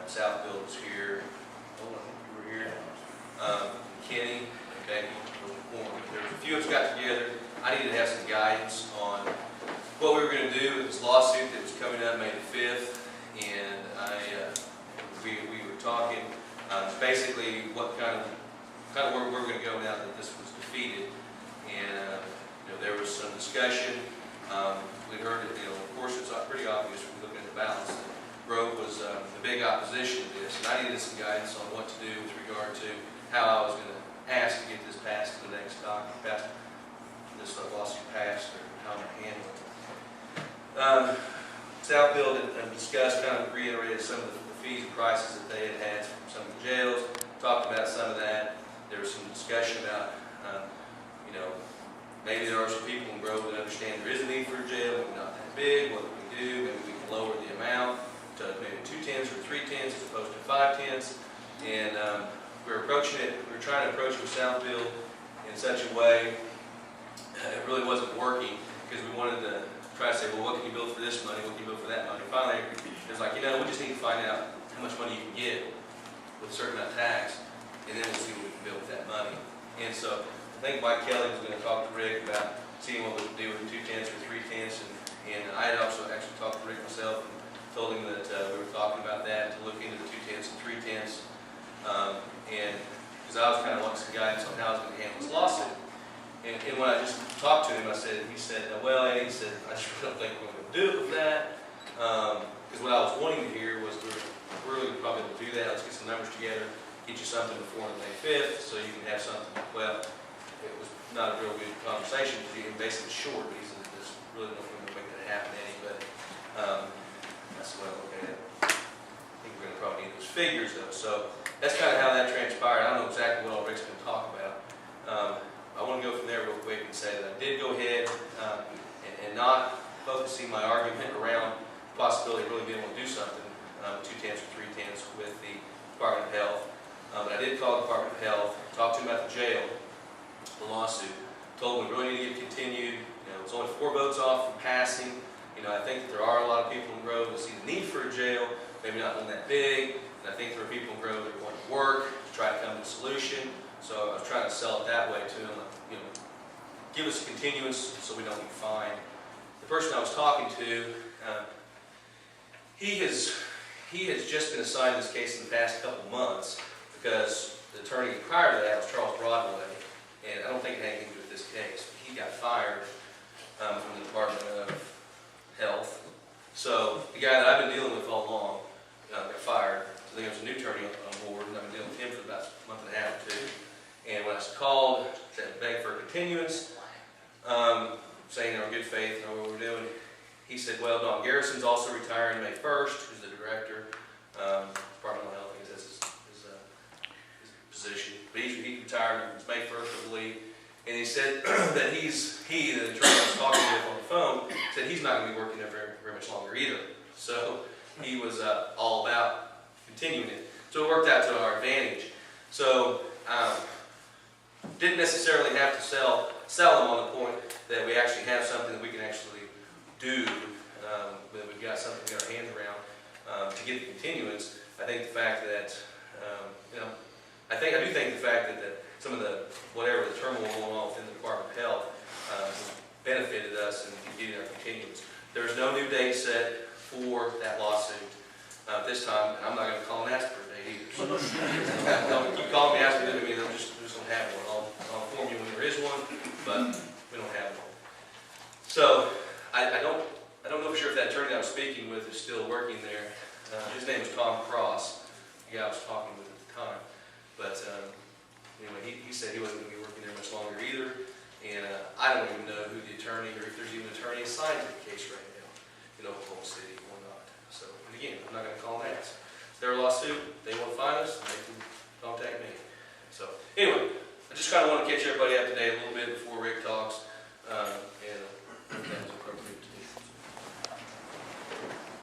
Southfield was here. Oh, I think you were here. Kenny and Becky were warned. There was a few of us got together. I needed to have some guidance on what we were going to do with this lawsuit that was coming up May the 5th, and we were talking basically what kind of where we're going to go now that this was defeated. And there was some discussion. We heard it. Of course, it's pretty obvious when we look at the balance. Grove was the big opposition to this, and I needed some guidance on what to do with regard to how I was going to ask to get this passed to the next document, this lawsuit passed, or how I'm going to handle it. Southfield had discussed, kind of reiterated some of the fees and prices that they had from some of the jails, talked about some of that. There was some discussion about, maybe there are some people in Grove that understand there is a need for a jail, maybe not that big, what can we do? Maybe we can lower the amount to maybe 2 tenths or 3 tenths as opposed to 5 tenths. And we're trying to approach it with Southfield in such a way, it really wasn't working, because we wanted to try to say, well, what can you build for this money, what can you build for that money? Finally, it was like, we just need to find out how much money you can get with a certain amount of tax, and then we'll see what we can build with that money. And so I think Mike Kelly was going to talk to Rick about seeing what we could do with 2 tenths or 3 tenths, and I had also actually talked to Rick myself and told him that we were talking about that, to look into the 2 tenths and 3 tenths, and because I was kind of wanting some guidance on how I was going to handle this lawsuit. And when I just talked to him, he said, well, Eddie, I just don't think we're going to do it with that, because what I was wanting to hear was we're really probably able to do that. Let's get some numbers together, get you something before May 5th, so you can have something. Well, it was not a real good conversation, because he basically short. He said, there's really no way to make that happen, Eddie, but that's the way I look at it. I think we're going to probably need those figures, though. So that's kind of how that transpired. I don't know exactly what all Rick's going to talk about. I want to go from there real quick and say that I did go ahead and not focusing my argument around the possibility of really being able to do something 2 tenths or 3 tenths with the Department of Health. But I did call the Department of Health, talk to them about the jail, the lawsuit, told them we really need to get continued. It's only 4 votes off from passing. I think that there are a lot of people in Grove that see the need for a jail, maybe not one that big. And I think there are people in Grove that want to work to try to come to a solution. So I was trying to sell it that way to them, give us a continuance so we don't get fined. The person I was talking to, he has just been assigned this case in the past couple of months, because the attorney prior to that was Charles Broadway, and I don't think it had anything to do with this case. He got fired from the Department of Health. So the guy that I've been dealing with all along got fired. So there was a new attorney on board, and I've been dealing with him for about a month and a half or 2. And when I was called to beg for a continuance, saying in our good faith, what we're doing, he said, well, Don Garrison's also retiring May 1st, who's the director, Department of Health, I guess that's his position. But he retired May 1st, I believe. And he said that the attorney I was talking with on the phone, said he's not going to be working there very much longer either. So he was all about continuing it. So it worked out to our advantage. So didn't necessarily have to sell them on the point that we actually have something that we can actually do, that we've got something to get our hands around to get the continuance. I think the fact that, I do think the fact that some of the turmoil going on within the Department of Health benefited us in getting our continuance. There's no new date set for that lawsuit this time, and I'm not going to call and ask for a date either. So don't keep calling me, asking me, I'm just going to have one. I'll inform you when there is one, but we don't have one. So I don't know for sure if that attorney I was speaking with is still working there. His name is Tom Cross, the guy I was talking with at the time. But anyway, he said he wasn't going to be working there much longer either. And I don't even know who the attorney, or if there's even an attorney assigned to the case right now in Oklahoma City or not. So, and again, I'm not going to call and ask. It's their lawsuit. They want to find us, they can contact me. So anyway, I just kind of want to catch everybody up to date a little bit before Rick talks.